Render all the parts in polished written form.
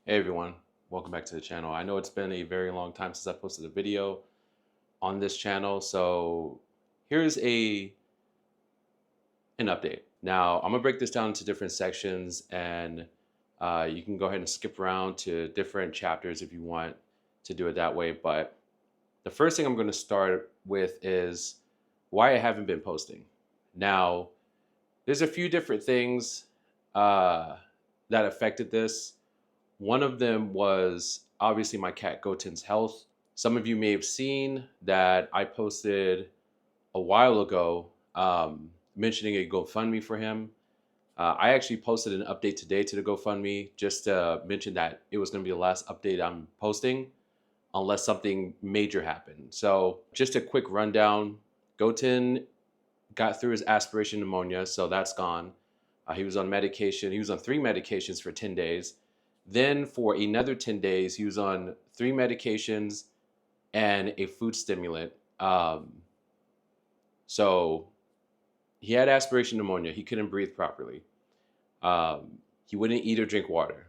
Hey everyone, welcome back to the channel. I know it's been a very long time since I posted a video on this channel, so here's an update. Now, I'm gonna break this down into different sections, and you can go ahead and skip around to different chapters if you want to do it that way. But the first thing I'm gonna start with is why I haven't been posting. Now, there's a few different things uh, that affected this. One of them was obviously my cat Goten's health. Some of you may have seen that I posted a while ago mentioning a GoFundMe for him. I actually posted an update today to the GoFundMe just to mention that it was going to be the last update I'm posting unless something major happened. So, just a quick rundown. Goten got through his aspiration pneumonia, so that's gone. He was on medication. He was on 3 medications for 10 days. Then for another 10 days, he was on 3 medications and a food stimulant. So he had aspiration pneumonia. He couldn't breathe properly. He wouldn't eat or drink water.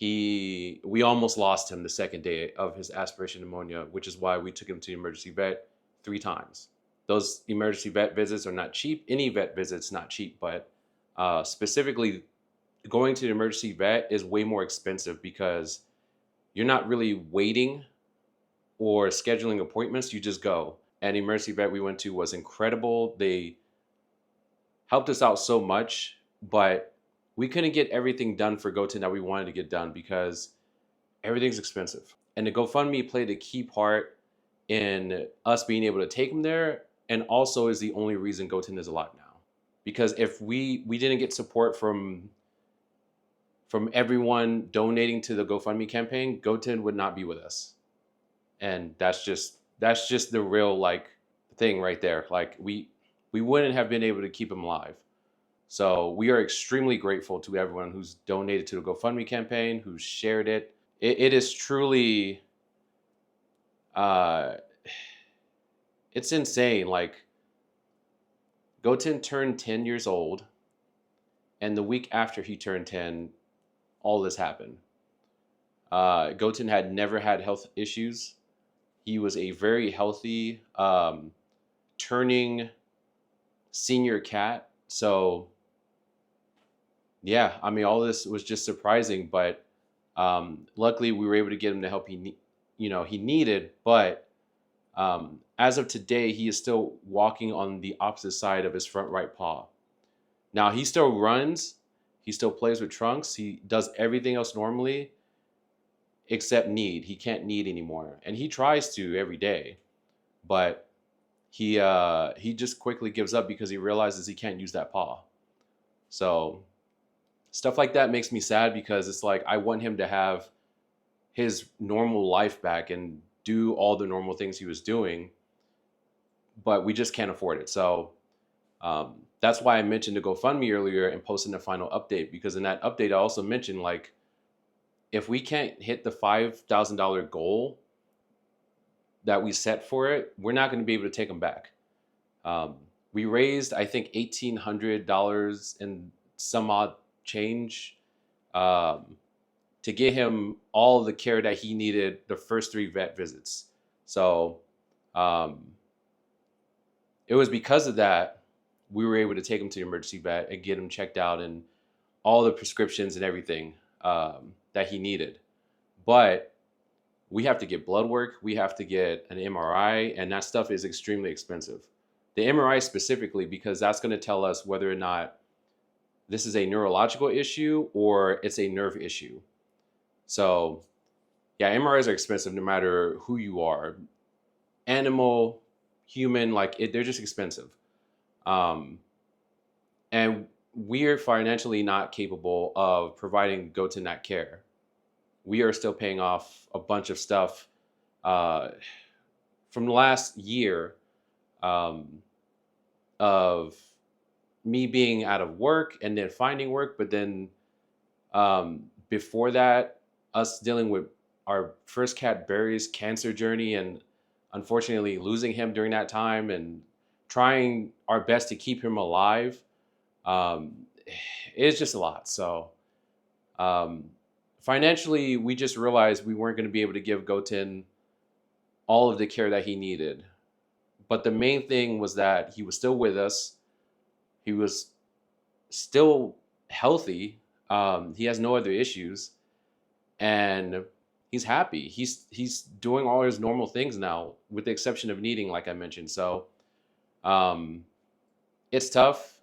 We almost lost him the second day of his aspiration pneumonia, which is why we took him to the emergency vet 3 times. Those emergency vet visits are not cheap. Any vet visit's not cheap, but specifically going to the emergency vet is way more expensive because you're not really waiting or scheduling appointments. You just go. And the emergency vet we went to was incredible. They helped us out so much, but we couldn't get everything done for Goten that we wanted to get done because everything's expensive. And the GoFundMe played a key part in us being able to take him there, and also is the only reason Goten is alive now. Because if we didn't get support from everyone donating to the GoFundMe campaign, Goten would not be with us. And that's just the real like thing right there. Like we wouldn't have been able to keep him alive. So we are extremely grateful to everyone who's donated to the GoFundMe campaign, who's shared it. It is truly uh it's insane. Like Goten turned 10 years old, and the week after he turned 10, all this happened. Goten had never had health issues. He was a very healthy, turning senior cat. So, yeah, I mean, all this was just surprising, but luckily we were able to get him the help he needed. But as of today, he is still walking on the opposite side of his front right paw. Now he still runs, he still plays with trunks, he does everything else normally, except knead. He can't knead anymore, and he tries to every day, but he just quickly gives up because he realizes he can't use that paw. So stuff like that makes me sad because it's like I want him to have his normal life back and do all the normal things he was doing, but we just can't afford it. So that's why I mentioned the GoFundMe earlier and posting the final update, because in that update I also mentioned like if we can't hit the $5,000 goal that we set for it, we're not going to be able to take them back. We raised, I think, $1,800 and some odd change to get him all the care that he needed the first 3 vet visits. So it was because of that we were able to take him to the emergency vet and get him checked out and all the prescriptions and everything that he needed. But we have to get blood work, we have to get an MRI, and that stuff is extremely expensive. The MRI specifically, because that's going to tell us whether or not this is a neurological issue or it's a nerve issue. So, yeah, MRIs are expensive no matter who you are. Animal, human, they're just expensive. And we're financially not capable of providing Goten that care. We are still paying off a bunch of stuff from the last year of me being out of work and then finding work, but then before that, us dealing with our first cat Barry's cancer journey and unfortunately losing him during that time and trying our best to keep him alive. It's just a lot. So financially, we just realized we weren't going to be able to give Goten all of the care that he needed. But the main thing was that he was still with us. He was still healthy. He has no other issues, and he's happy. He's doing all his normal things now, with the exception of kneading, like I mentioned. So um, it's tough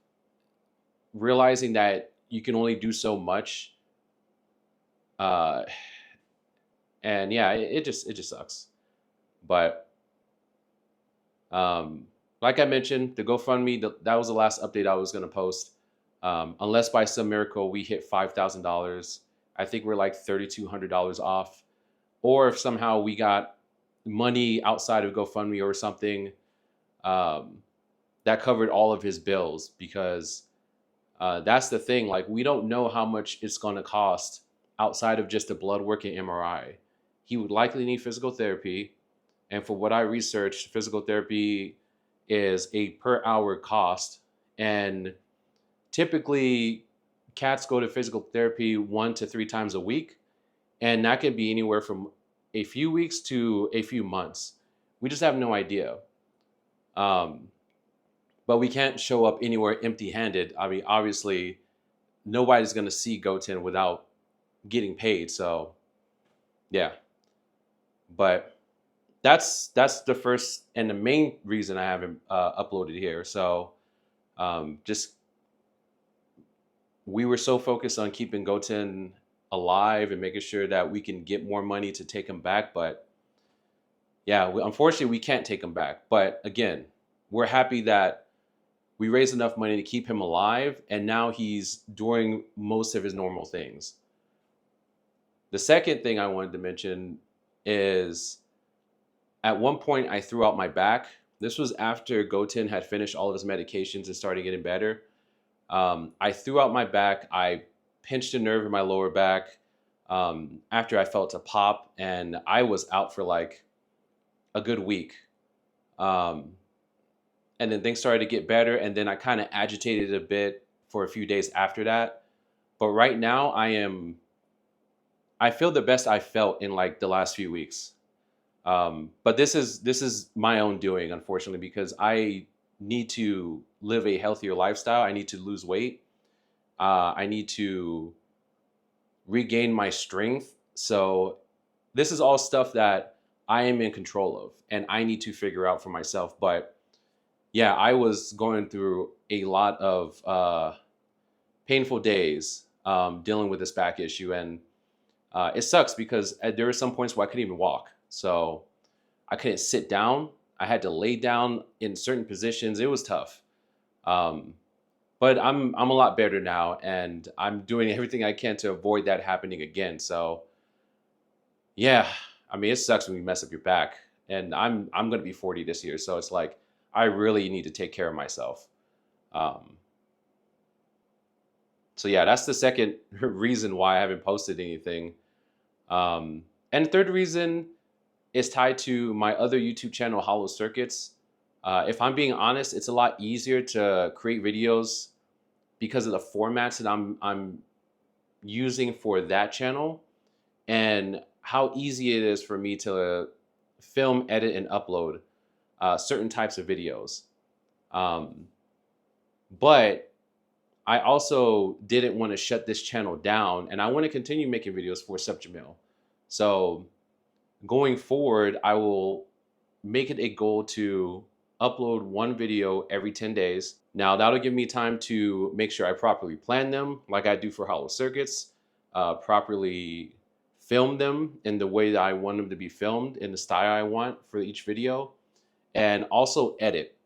realizing that you can only do so much, uh, and yeah, it just sucks. But um, like I mentioned, the GoFundMe, that was the last update I was going to post. Unless by some miracle we hit $5,000, I think we're like $3,200 off. Or if somehow we got money outside of GoFundMe or something um, that covered all of his bills, because that's the thing. Like, we don't know how much it's going to cost outside of just the blood work and MRI. He would likely need physical therapy. And for what I researched, physical therapy is a per hour cost. And typically, cats go to physical therapy 1 to 3 times a week. And that could be anywhere from a few weeks to a few months. We just have no idea. Um, but we can't show up anywhere empty handed. I mean, obviously, nobody's going to see Goten without getting paid. So, yeah. But that's the first and the main reason I haven't uploaded here. So, just we were so focused on keeping Goten alive and making sure that we can get more money to take him back. But yeah, unfortunately, we can't take him back. But again, we're happy that we raised enough money to keep him alive, and now he's doing most of his normal things. The second thing I wanted to mention is, at one point I threw out my back. This was after Goten had finished all of his medications and started getting better. I threw out my back. I pinched a nerve in my lower back after I felt a pop, and I was out for like a good week. Um, and then things started to get better, and then I kind of agitated a bit for a few days after that. But right now, I feel the best I felt in like the last few weeks. But this is my own doing, unfortunately, because I need to live a healthier lifestyle. I need to lose weight. I need to regain my strength. So this is all stuff that I am in control of, and I need to figure out for myself. But yeah, I was going through a lot of painful days dealing with this back issue, and it sucks because there were some points where I couldn't even walk. So I couldn't sit down. I had to lay down in certain positions. It was tough. Um, but I'm a lot better now, and I'm doing everything I can to avoid that happening again. So yeah, I mean, it sucks when you mess up your back, and I'm gonna be 40 this year, so it's like I really need to take care of myself. Um, so yeah, that's the second reason why I haven't posted anything. And the third reason is tied to my other YouTube channel, Hollow Circuits. If I'm being honest, it's a lot easier to create videos because of the formats that I'm using for that channel, and how easy it is for me to film, edit, and upload certain types of videos. Um, but I also didn't want to shut this channel down, and I want to continue making videos for Subjamil. So going forward, I will make it a goal to upload one video every 10 days. Now, that'll give me time to make sure I properly plan them, like I do for Hollow Circuits, properly film them in the way that I want them to be filmed, in the style I want for each video, and also edit.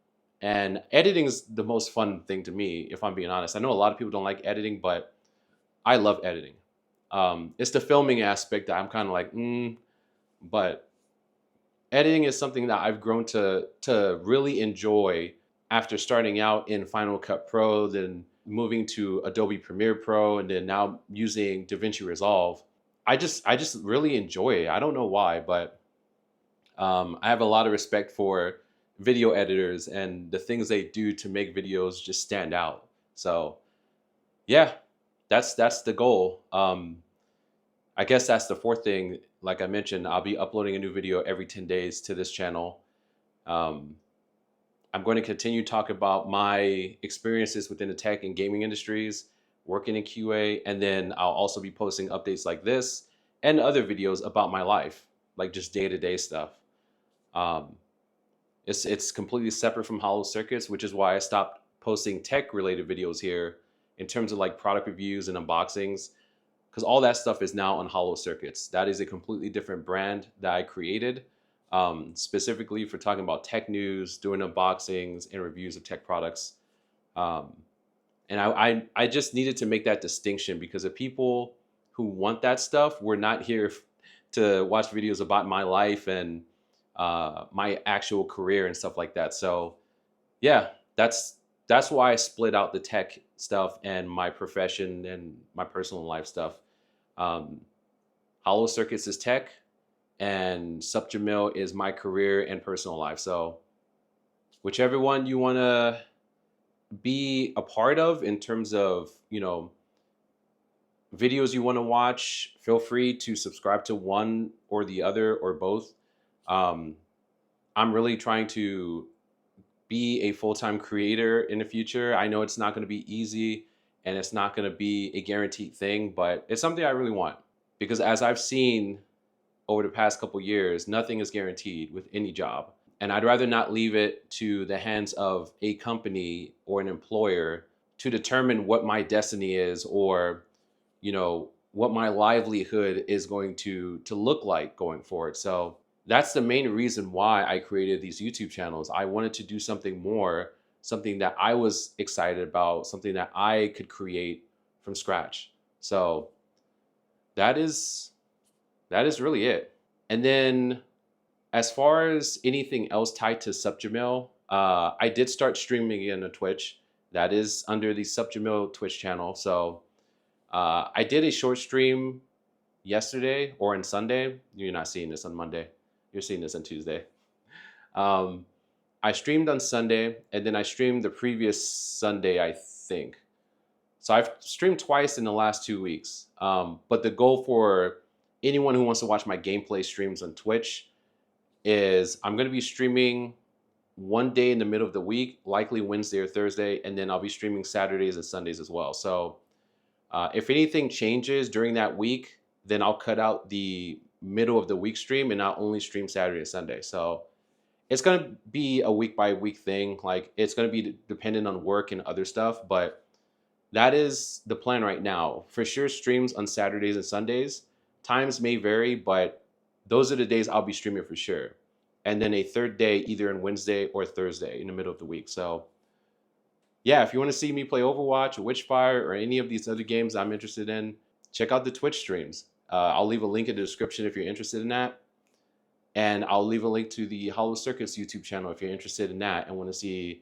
And editing is the most fun thing to me, if I'm being honest. I know a lot of people don't like editing, but I love editing. It's the filming aspect that I'm kind of like, but editing is something that I've grown to really enjoy after starting out in Final Cut Pro, then moving to Adobe Premiere Pro, and then now using DaVinci Resolve. I just really enjoy it. I don't know why, but I have a lot of respect for video editors and the things they do to make videos just stand out. So yeah, that's the goal. I guess that's the fourth thing. Like I mentioned, I'll be uploading a new video every 10 days to this channel. Um, I'm going to continue to talk about my experiences within the tech and gaming industries, working in QA, and then I'll also be posting updates like this and other videos about my life, like just day-to-day stuff. Um, it's completely separate from Hollow Circuits, which is why I stopped posting tech-related videos here in terms of like product reviews and unboxings, because all that stuff is now on Hollow Circuits. That is a completely different brand that I created specifically for talking about tech news, doing unboxings and reviews of tech products. Um, and I just needed to make that distinction because the people who want that stuff were not here to watch videos about my life and my actual career and stuff like that. So yeah, that's why I split out the tech stuff and my profession and my personal life stuff. Um, Hollow Circuits is tech, and Subjamil is my career and personal life. So whichever one you want to be a part of in terms of, you know, videos you want to watch, feel free to subscribe to one or the other or both. Um, I'm really trying to be a full-time creator in the future. I know it's not going to be easy and it's not going to be a guaranteed thing, but it's something I really want because as I've seen over the past couple years, nothing is guaranteed with any job. And I'd rather not leave it to the hands of a company or an employer to determine what my destiny is or, you know, what my livelihood is going to look like going forward. So that's the main reason why I created these YouTube channels. I wanted to do something more, something that I was excited about, something that I could create from scratch. So that is really it. And then as far as anything else tied to Subjamil, I did start streaming again on Twitch. That is under the Subjamil Twitch channel. So I did a short stream yesterday or on Sunday. You're not seeing this on Monday. You're seeing this on Tuesday. Um, I streamed on Sunday, and then I streamed the previous Sunday, I think. So I've streamed twice in the last 2 weeks. But the goal for anyone who wants to watch my gameplay streams on Twitch is I'm going to be streaming one day in the middle of the week, likely Wednesday or Thursday, and then I'll be streaming Saturdays and Sundays as well. So if anything changes during that week, then I'll cut out the middle of the week stream and I'll only stream Saturday and Sunday. So it's going to be a week by week thing. Like it's going to be dependent on work and other stuff, but that is the plan right now. For sure, streams on Saturdays and Sundays. Times may vary, but those are the days I'll be streaming for sure. And then a third day, either on Wednesday or Thursday in the middle of the week. So yeah, if you want to see me play Overwatch or Witchfire or any of these other games I'm interested in, check out the Twitch streams. I'll leave a link in the description if you're interested in that. And I'll leave a link to the Hollow Circuits YouTube channel if you're interested in that and want to see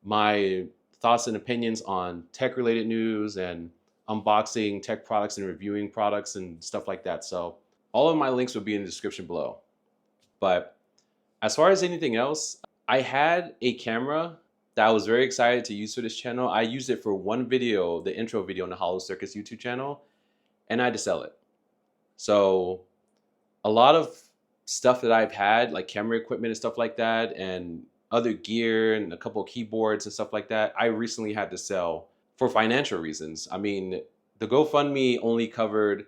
my thoughts and opinions on tech-related news and unboxing tech products and reviewing products and stuff like that. So all of my links will be in the description below. But as far as anything else, I had a camera that I was very excited to use for this channel. I used it for one video, the intro video on the Hollow Circuits YouTube channel, and I had to sell it. So a lot of stuff that I've had, like camera equipment and stuff like that, and other gear and a couple of keyboards and stuff like that, I recently had to sell for financial reasons. I mean, the GoFundMe only covered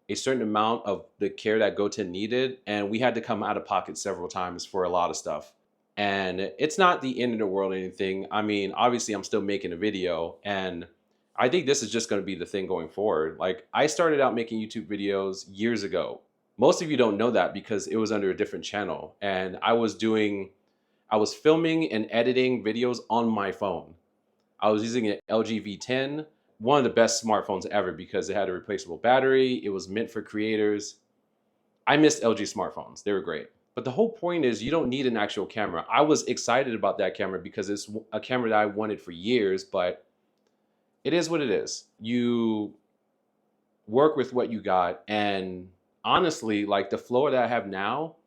a certain amount of the care that GoTen needed, and we had to come out of pocket several times for a lot of stuff. And it's not the end of the world or anything. I mean, obviously I'm still making a video, and I think this is just going to be the thing going forward. Like, I started out making YouTube videos years ago. Most of you don't know that because it was under a different channel, and I was filming and editing videos on my phone. I was using an LG V10, one of the best smartphones ever because it had a replaceable battery. It was meant for creators. I missed LG smartphones. They were great. But the whole point is you don't need an actual camera. I was excited about that camera because it's a camera that I wanted for years, but it is what it is. You work with what you got, and honestly, like the flow that I have now,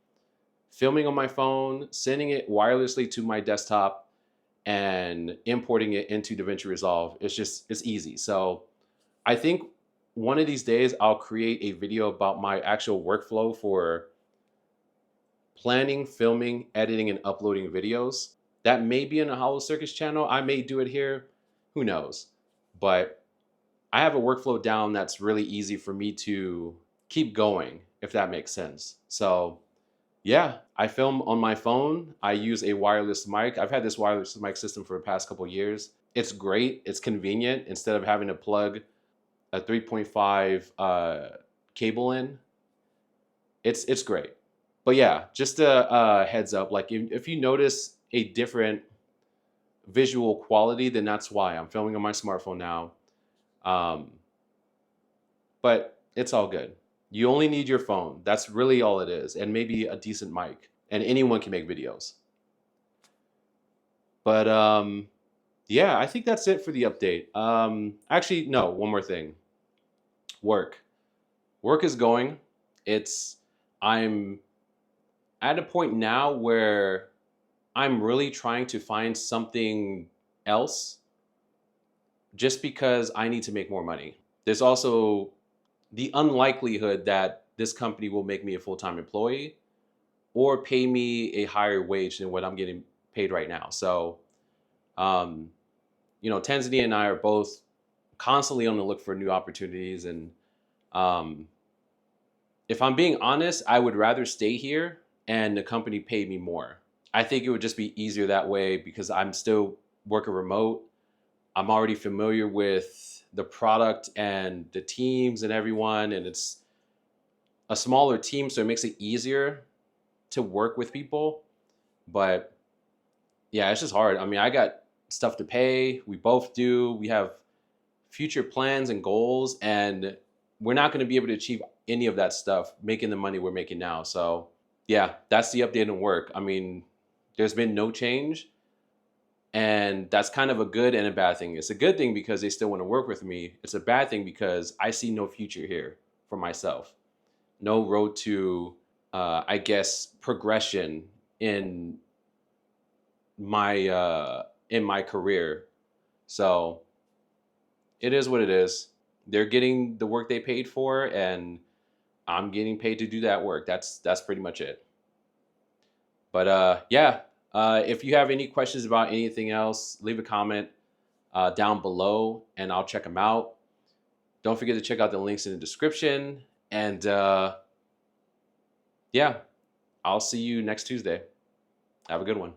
filming on my phone, sending it wirelessly to my desktop, and importing it into DaVinci Resolve, it's easy. So I think one of these days I'll create a video about my actual workflow for planning, filming, editing, and uploading videos. That may be in a Hollow Circus channel. I may do it here. Who knows? But I have a workflow down that's really easy for me to keep going, if that makes sense. So yeah, I film on my phone. I use a wireless mic. I've had this wireless mic system for the past couple of years. It's great. It's convenient. Instead of having to plug a 3.5 cable in, it's great. But yeah, just a heads up. Like if you notice a different visual quality, then that's why I'm filming on my smartphone now. Um, but it's all good. You only need your phone. That's really all it is, and maybe a decent mic. And anyone can make videos. But yeah, I think that's it for the update. Actually, no, one more thing. Work. Work is going. I'm at a point now where I'm really trying to find something else just because I need to make more money. There's also the unlikelihood that this company will make me a full-time employee or pay me a higher wage than what I'm getting paid right now. So, Tanzania and I are both constantly on the look for new opportunities. And if I'm being honest, I would rather stay here and the company pay me more. I think it would just be easier that way because I'm still working remote. I'm already familiar with the product and the teams and everyone, and it's a smaller team, so it makes it easier to work with people. But yeah, it's just hard. I mean, I got stuff to pay. We both do. We have future plans and goals, and we're not going to be able to achieve any of that stuff making the money we're making now. So yeah, that's the update on work. I mean, there's been no change, and that's kind of a good and a bad thing. It's a good thing because they still want to work with me. It's a bad thing because I see no future here for myself. No road to, I guess, progression in my career. So it is what it is. They're getting the work they paid for, and I'm getting paid to do that work. That's pretty much it. But yeah, if you have any questions about anything else, leave a comment down below, and I'll check them out. Don't forget to check out the links in the description. And yeah, I'll see you next Tuesday. Have a good one.